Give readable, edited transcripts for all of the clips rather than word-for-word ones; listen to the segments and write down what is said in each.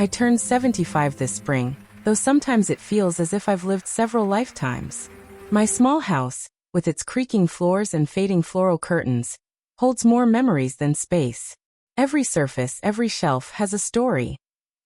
I turned 75 this spring, though sometimes it feels as if I've lived several lifetimes. My small house, with its creaking floors and fading floral curtains, holds more memories than space. Every surface, every shelf has a story.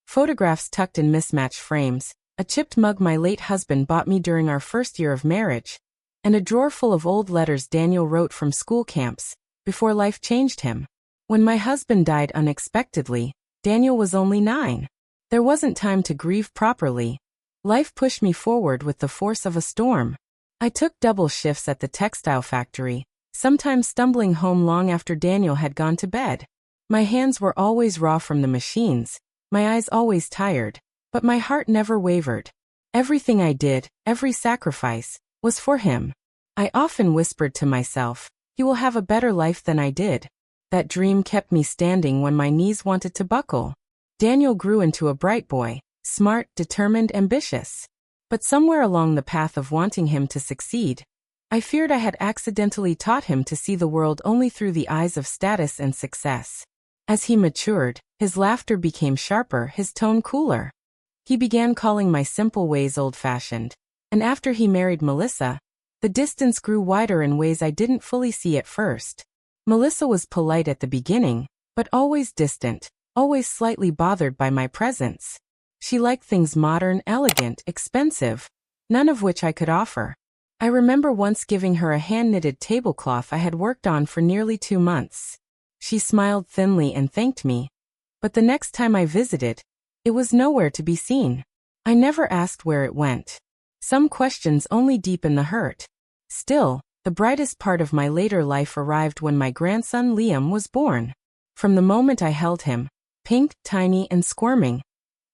Photographs tucked in mismatched frames, a chipped mug my late husband bought me during our first year of marriage, and a drawer full of old letters Daniel wrote from school camps, before life changed him. When my husband died unexpectedly, Daniel was only 9. There wasn't time to grieve properly. Life pushed me forward with the force of a storm. I took double shifts at the textile factory, sometimes stumbling home long after Daniel had gone to bed. My hands were always raw from the machines, my eyes always tired, but my heart never wavered. Everything I did, every sacrifice, was for him. I often whispered to myself, "He will have a better life than I did." That dream kept me standing when my knees wanted to buckle. Daniel grew into a bright boy, smart, determined, ambitious. But somewhere along the path of wanting him to succeed, I feared I had accidentally taught him to see the world only through the eyes of status and success. As he matured, his laughter became sharper, his tone cooler. He began calling my simple ways old-fashioned, and after he married Melissa, the distance grew wider in ways I didn't fully see at first. Melissa was polite at the beginning, but always distant, always slightly bothered by my presence. She liked things modern, elegant, expensive, none of which I could offer. I remember once giving her a hand-knitted tablecloth I had worked on for nearly 2 months. She smiled thinly and thanked me. But the next time I visited, it was nowhere to be seen. I never asked where it went. Some questions only deepen the hurt. Still, the brightest part of my later life arrived when my grandson Liam was born. From the moment I held him, pink, tiny, and squirming,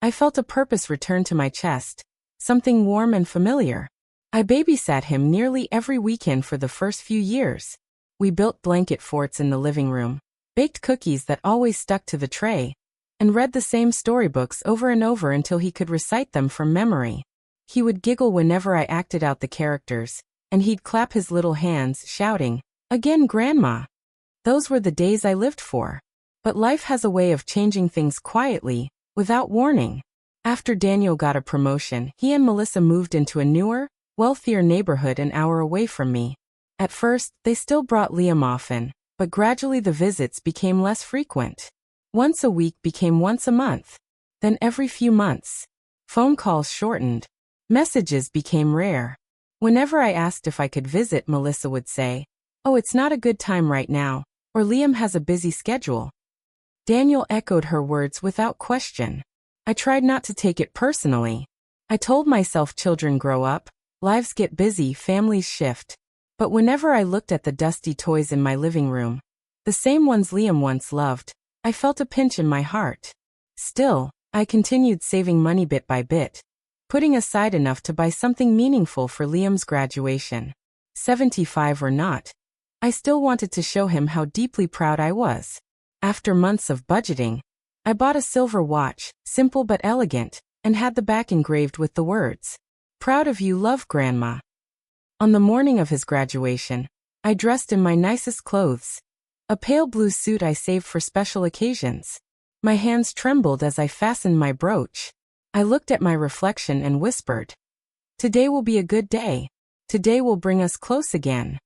I felt a purpose return to my chest, something warm and familiar. I babysat him nearly every weekend for the first few years. We built blanket forts in the living room, baked cookies that always stuck to the tray, and read the same storybooks over and over until he could recite them from memory. He would giggle whenever I acted out the characters, and he'd clap his little hands, shouting, "Again, Grandma!" Those were the days I lived for. But life has a way of changing things quietly, without warning. After Daniel got a promotion, he and Melissa moved into a newer, wealthier neighborhood an hour away from me. At first, they still brought Liam often, but gradually the visits became less frequent. Once a week became once a month, then every few months. Phone calls shortened. Messages became rare. Whenever I asked if I could visit, Melissa would say, "Oh, it's not a good time right now," or "Liam has a busy schedule." Daniel echoed her words without question. I tried not to take it personally. I told myself children grow up, lives get busy, families shift. But whenever I looked at the dusty toys in my living room, the same ones Liam once loved, I felt a pinch in my heart. Still, I continued saving money bit by bit, putting aside enough to buy something meaningful for Liam's graduation. 75 or not, I still wanted to show him how deeply proud I was. After months of budgeting, I bought a silver watch, simple but elegant, and had the back engraved with the words, "Proud of you, love, Grandma." On the morning of his graduation, I dressed in my nicest clothes, a pale blue suit I saved for special occasions. My hands trembled as I fastened my brooch. I looked at my reflection and whispered, "Today will be a good day. Today will bring us close again."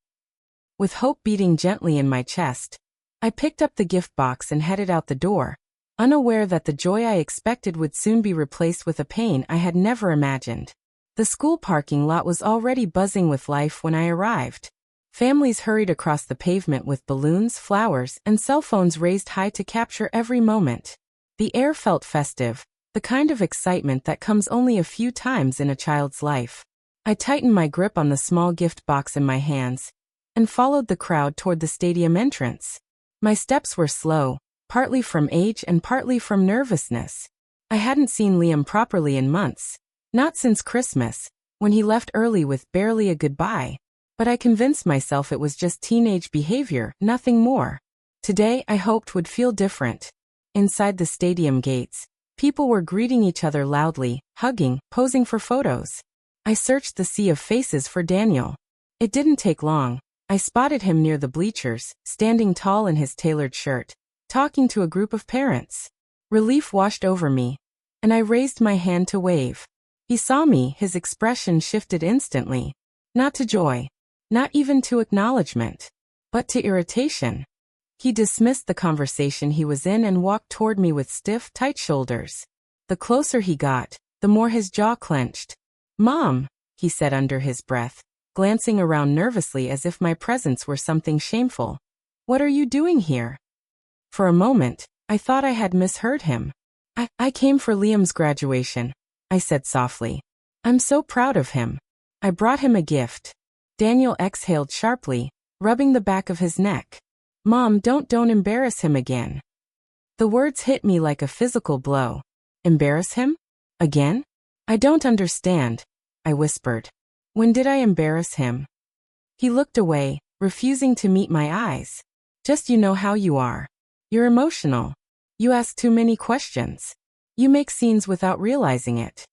With hope beating gently in my chest, I picked up the gift box and headed out the door, unaware that the joy I expected would soon be replaced with a pain I had never imagined. The school parking lot was already buzzing with life when I arrived. Families hurried across the pavement with balloons, flowers, and cell phones raised high to capture every moment. The air felt festive, the kind of excitement that comes only a few times in a child's life. I tightened my grip on the small gift box in my hands and followed the crowd toward the stadium entrance. My steps were slow, partly from age and partly from nervousness. I hadn't seen Liam properly in months, not since Christmas, when he left early with barely a goodbye. But I convinced myself it was just teenage behavior, nothing more. Today, I hoped would feel different. Inside the stadium gates, people were greeting each other loudly, hugging, posing for photos. I searched the sea of faces for Daniel. It didn't take long. I spotted him near the bleachers, standing tall in his tailored shirt, talking to a group of parents. Relief washed over me, and I raised my hand to wave. He saw me, his expression shifted instantly. Not to joy. Not even to acknowledgement. But to irritation. He dismissed the conversation he was in and walked toward me with stiff, tight shoulders. The closer he got, the more his jaw clenched. "Mom," he said under his breath, glancing around nervously as if my presence were something shameful. "What are you doing here?" For a moment, I thought I had misheard him. I came for Liam's graduation," I said softly. "I'm so proud of him. I brought him a gift." Daniel exhaled sharply, rubbing the back of his neck. "Mom, don't embarrass him again." The words hit me like a physical blow. "Embarrass him? Again? I don't understand," I whispered. "When did I embarrass him?" He looked away, refusing to meet my eyes. "Just you know how you are. You're emotional. You ask too many questions. You make scenes without realizing it."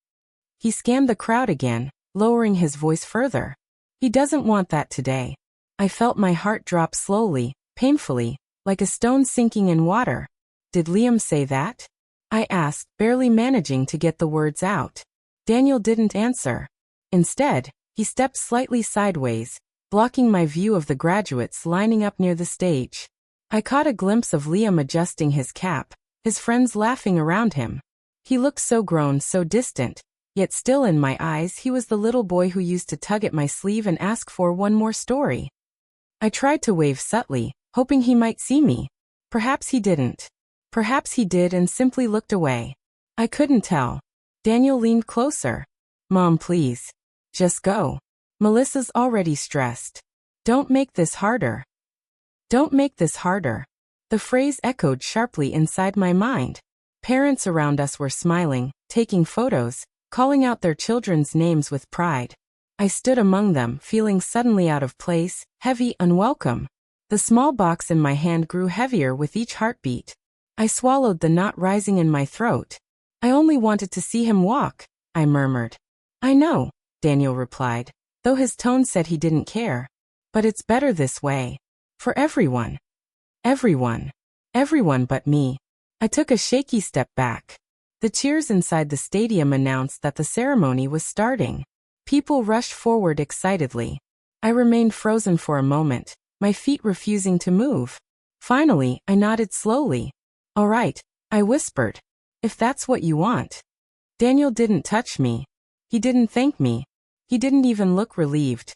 He scanned the crowd again, lowering his voice further. "He doesn't want that today." I felt my heart drop slowly, painfully, like a stone sinking in water. "Did Liam say that?" I asked, barely managing to get the words out. Daniel didn't answer. Instead, he stepped slightly sideways, blocking my view of the graduates lining up near the stage. I caught a glimpse of Liam adjusting his cap, his friends laughing around him. He looked so grown, so distant, yet still in my eyes he was the little boy who used to tug at my sleeve and ask for one more story. I tried to wave subtly, hoping he might see me. Perhaps he didn't. Perhaps he did and simply looked away. I couldn't tell. Daniel leaned closer. "Mom, please. Just go. Melissa's already stressed. Don't make this harder." Don't make this harder. The phrase echoed sharply inside my mind. Parents around us were smiling, taking photos, calling out their children's names with pride. I stood among them, feeling suddenly out of place, heavy, unwelcome. The small box in my hand grew heavier with each heartbeat. I swallowed the knot rising in my throat. "I only wanted to see him walk," I murmured. "I know," Daniel replied, though his tone said he didn't care. "But it's better this way. For everyone. Everyone. Everyone but me." I took a shaky step back. The cheers inside the stadium announced that the ceremony was starting. People rushed forward excitedly. I remained frozen for a moment, my feet refusing to move. Finally, I nodded slowly. "All right," I whispered. "If that's what you want." Daniel didn't touch me. He didn't thank me. He didn't even look relieved.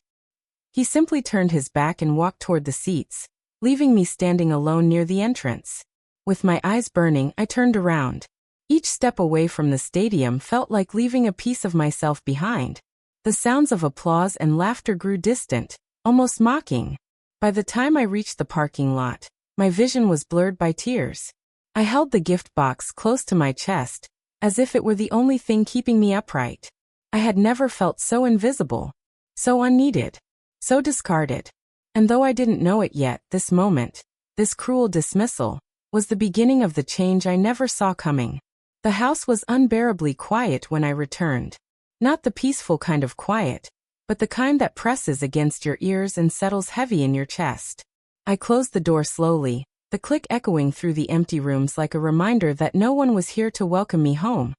He simply turned his back and walked toward the seats, leaving me standing alone near the entrance. With my eyes burning, I turned around. Each step away from the stadium felt like leaving a piece of myself behind. The sounds of applause and laughter grew distant, almost mocking. By the time I reached the parking lot, my vision was blurred by tears. I held the gift box close to my chest, as if it were the only thing keeping me upright. I had never felt so invisible, so unneeded, so discarded. And though I didn't know it yet, this moment, this cruel dismissal, was the beginning of the change I never saw coming. The house was unbearably quiet when I returned. Not the peaceful kind of quiet, but the kind that presses against your ears and settles heavy in your chest. I closed the door slowly, the click echoing through the empty rooms like a reminder that no one was here to welcome me home.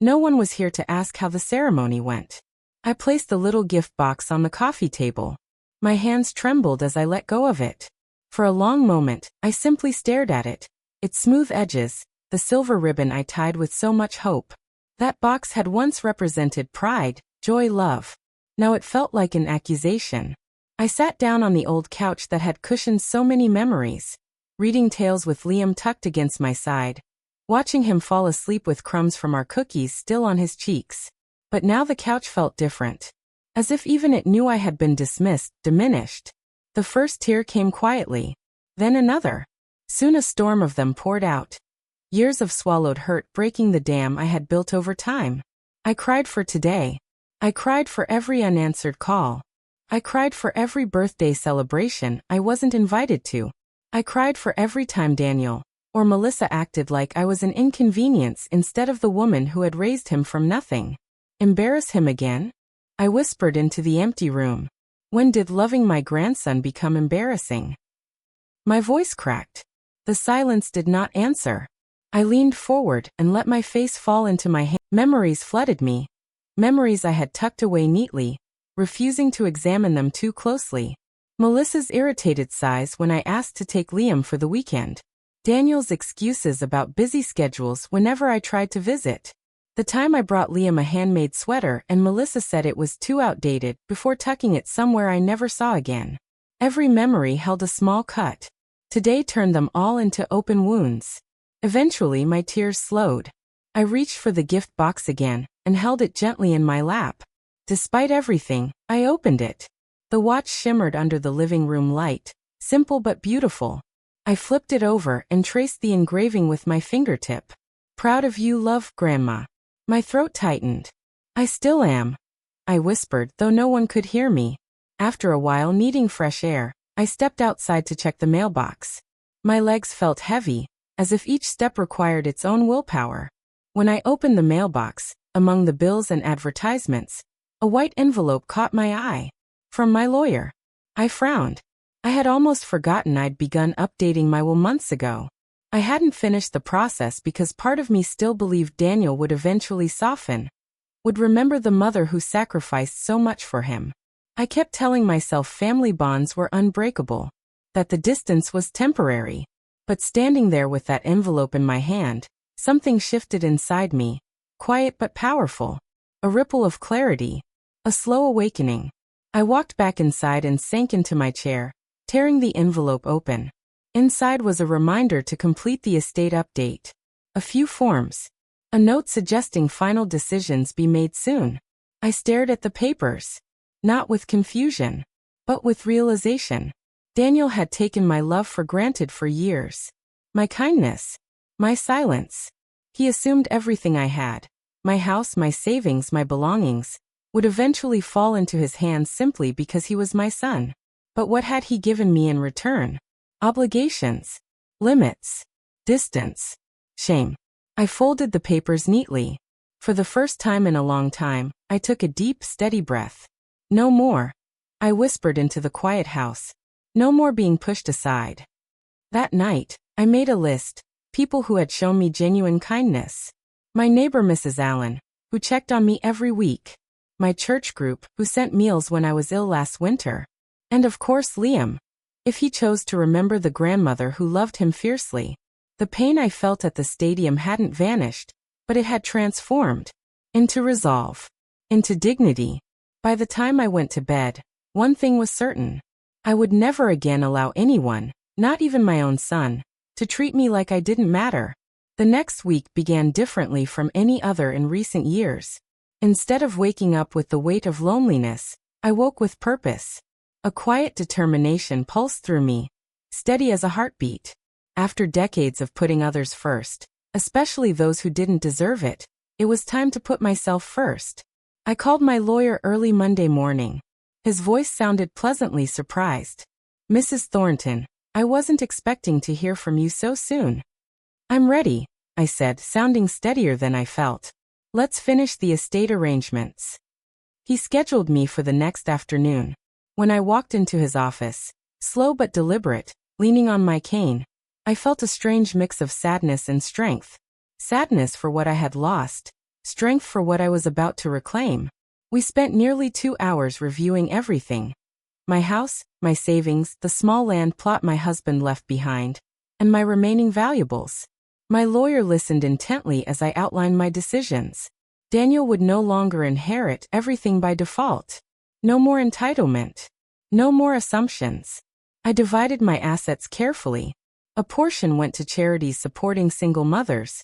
No one was here to ask how the ceremony went. I placed the little gift box on the coffee table. My hands trembled as I let go of it. For a long moment, I simply stared at it, its smooth edges, the silver ribbon I tied with so much hope. That box had once represented pride, joy, love. Now it felt like an accusation. I sat down on the old couch that had cushioned so many memories, reading tales with Liam tucked against my side, watching him fall asleep with crumbs from our cookies still on his cheeks. But now the couch felt different. As if even it knew I had been dismissed, diminished. The first tear came quietly. Then another. Soon a storm of them poured out. Years of swallowed hurt breaking the dam I had built over time. I cried for today. I cried for every unanswered call. I cried for every birthday celebration I wasn't invited to. I cried for every time Daniel or Melissa acted like I was an inconvenience instead of the woman who had raised him from nothing. Embarrass him again? I whispered into the empty room. When did loving my grandson become embarrassing? My voice cracked. The silence did not answer. I leaned forward and let my face fall into my hands. Memories flooded me. Memories I had tucked away neatly, refusing to examine them too closely. Melissa's irritated sighs when I asked to take Liam for the weekend. Daniel's excuses about busy schedules whenever I tried to visit. The time I brought Liam a handmade sweater and Melissa said it was too outdated before tucking it somewhere I never saw again. Every memory held a small cut. Today turned them all into open wounds. Eventually my tears slowed. I reached for the gift box again and held it gently in my lap. Despite everything, I opened it. The watch shimmered under the living room light, simple but beautiful. I flipped it over and traced the engraving with my fingertip. "Proud of you, love, Grandma." My throat tightened. "I still am," I whispered, though no one could hear me. After a while, needing fresh air, I stepped outside to check the mailbox. My legs felt heavy, as if each step required its own willpower. When I opened the mailbox, among the bills and advertisements, a white envelope caught my eye. From my lawyer. I frowned. I had almost forgotten I'd begun updating my will months ago. I hadn't finished the process because part of me still believed Daniel would eventually soften, would remember the mother who sacrificed so much for him. I kept telling myself family bonds were unbreakable, that the distance was temporary. But standing there with that envelope in my hand, something shifted inside me, quiet but powerful. A ripple of clarity, a slow awakening. I walked back inside and sank into my chair, tearing the envelope open. Inside was a reminder to complete the estate update. A few forms. A note suggesting final decisions be made soon. I stared at the papers. Not with confusion, but with realization. Daniel had taken my love for granted for years. My kindness. My silence. He assumed everything I had. My house, my savings, my belongings, would eventually fall into his hands simply because he was my son. But what had he given me in return? Obligations. Limits. Distance. Shame. I folded the papers neatly. For the first time in a long time, I took a deep, steady breath. No more. I whispered into the quiet house. No more being pushed aside. That night, I made a list. People who had shown me genuine kindness. My neighbor Mrs. Allen, who checked on me every week. My church group, who sent meals when I was ill last winter. And of course Liam, if he chose to remember the grandmother who loved him fiercely. The pain I felt at the stadium hadn't vanished, but it had transformed into resolve, into dignity. By the time I went to bed, one thing was certain. I would never again allow anyone, not even my own son, to treat me like I didn't matter. The next week began differently from any other in recent years. Instead of waking up with the weight of loneliness, I woke with purpose. A quiet determination pulsed through me, steady as a heartbeat. After decades of putting others first, especially those who didn't deserve it, it was time to put myself first. I called my lawyer early Monday morning. His voice sounded pleasantly surprised. "Mrs. Thornton, I wasn't expecting to hear from you so soon." "I'm ready," I said, sounding steadier than I felt. "Let's finish the estate arrangements." He scheduled me for the next afternoon. When I walked into his office, slow but deliberate, leaning on my cane, I felt a strange mix of sadness and strength. Sadness for what I had lost, strength for what I was about to reclaim. We spent nearly 2 hours reviewing everything. My house, my savings, the small land plot my husband left behind, and my remaining valuables. My lawyer listened intently as I outlined my decisions. Daniel would no longer inherit everything by default. No more entitlement. No more assumptions. I divided my assets carefully. A portion went to charities supporting single mothers,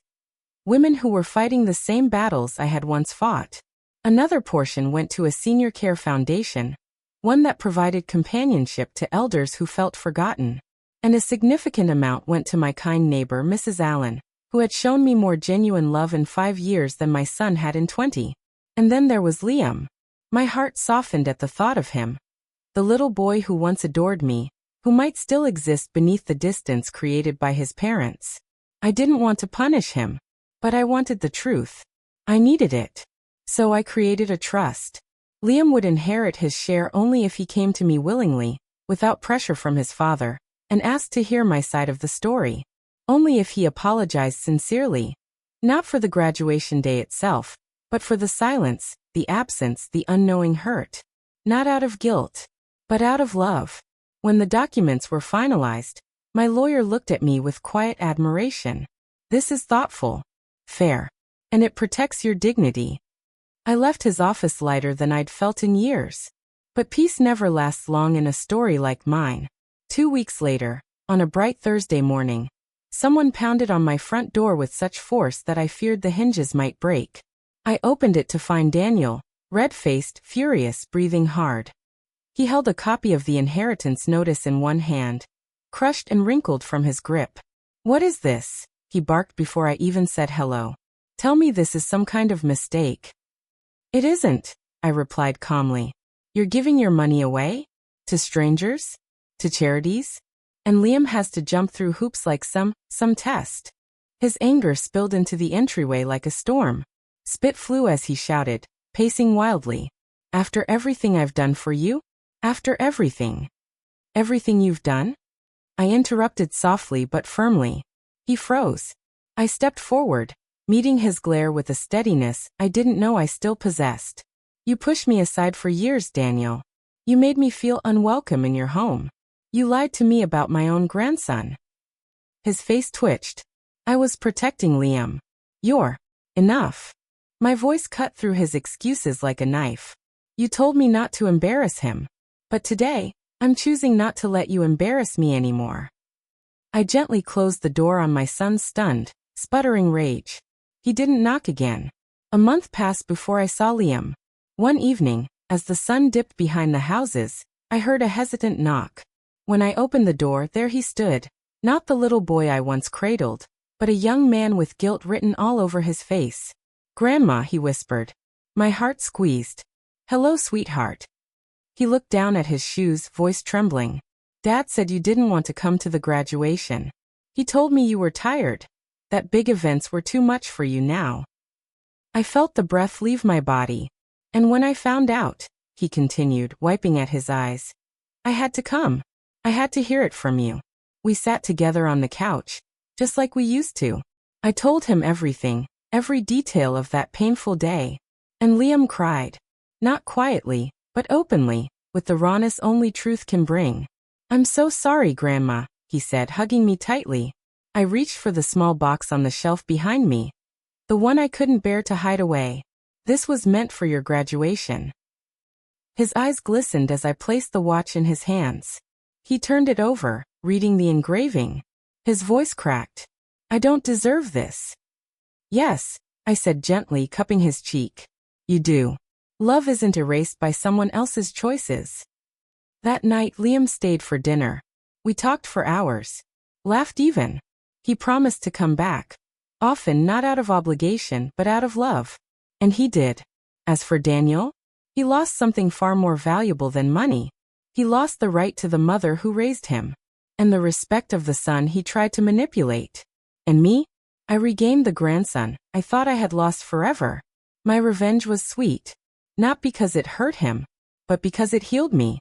women who were fighting the same battles I had once fought. Another portion went to a senior care foundation, one that provided companionship to elders who felt forgotten. And a significant amount went to my kind neighbor Mrs. Allen, who had shown me more genuine love in 5 years than my son had in 20. And then there was Liam. My heart softened at the thought of him. The little boy who once adored me, who might still exist beneath the distance created by his parents. I didn't want to punish him, but I wanted the truth. I needed it. So I created a trust. Liam would inherit his share only if he came to me willingly, without pressure from his father, and asked to hear my side of the story. Only if he apologized sincerely. Not for the graduation day itself, but for the silence, the absence, the unknowing hurt. Not out of guilt, but out of love. When the documents were finalized, my lawyer looked at me with quiet admiration. This is thoughtful, fair, and it protects your dignity. I left his office lighter than I'd felt in years. But peace never lasts long in a story like mine. 2 weeks later, on a bright Thursday morning, someone pounded on my front door with such force that I feared the hinges might break. I opened it to find Daniel, red-faced, furious, breathing hard. He held a copy of the inheritance notice in one hand, crushed and wrinkled from his grip. "What is this?" he barked before I even said hello. "Tell me this is some kind of mistake." "It isn't," I replied calmly. "You're giving your money away? To strangers? To charities? And Liam has to jump through hoops like some test." His anger spilled into the entryway like a storm. Spit flew as he shouted, pacing wildly. "After everything I've done for you? After everything?" "Everything you've done?" I interrupted softly but firmly. He froze. I stepped forward, meeting his glare with a steadiness I didn't know I still possessed. "You pushed me aside for years, Daniel. You made me feel unwelcome in your home. You lied to me about my own grandson." His face twitched. "I was protecting Liam. You're enough." My voice cut through his excuses like a knife. "You told me not to embarrass him. But today, I'm choosing not to let you embarrass me anymore." I gently closed the door on my son's stunned, sputtering rage. He didn't knock again. A month passed before I saw Liam. One evening, as the sun dipped behind the houses, I heard a hesitant knock. When I opened the door, there he stood, not the little boy I once cradled, but a young man with guilt written all over his face. "Grandma," he whispered. My heart squeezed. "Hello, sweetheart." He looked down at his shoes, voice trembling. "Dad said you didn't want to come to the graduation. He told me you were tired, that big events were too much for you now." I felt the breath leave my body. "And when I found out," he continued, wiping at his eyes, "I had to come. I had to hear it from you. We sat together on the couch, just like we used to. I told him everything, every detail of that painful day. And Liam cried. Not quietly, but openly, with the rawness only truth can bring. "I'm so sorry, Grandma," he said, hugging me tightly. I reached for the small box on the shelf behind me, the one I couldn't bear to hide away. "This was meant for your graduation." His eyes glistened as I placed the watch in his hands. He turned it over, reading the engraving. His voice cracked. "I don't deserve this." "Yes," I said gently, cupping his cheek. "You do. Love isn't erased by someone else's choices." That night, Liam stayed for dinner. We talked for hours. Laughed even. He promised to come back. Often not out of obligation, but out of love. And he did. As for Daniel, he lost something far more valuable than money. He lost the right to the mother who raised him, and the respect of the son he tried to manipulate. And me? I regained the grandson I thought I had lost forever. My revenge was sweet. Not because it hurt him, but because it healed me.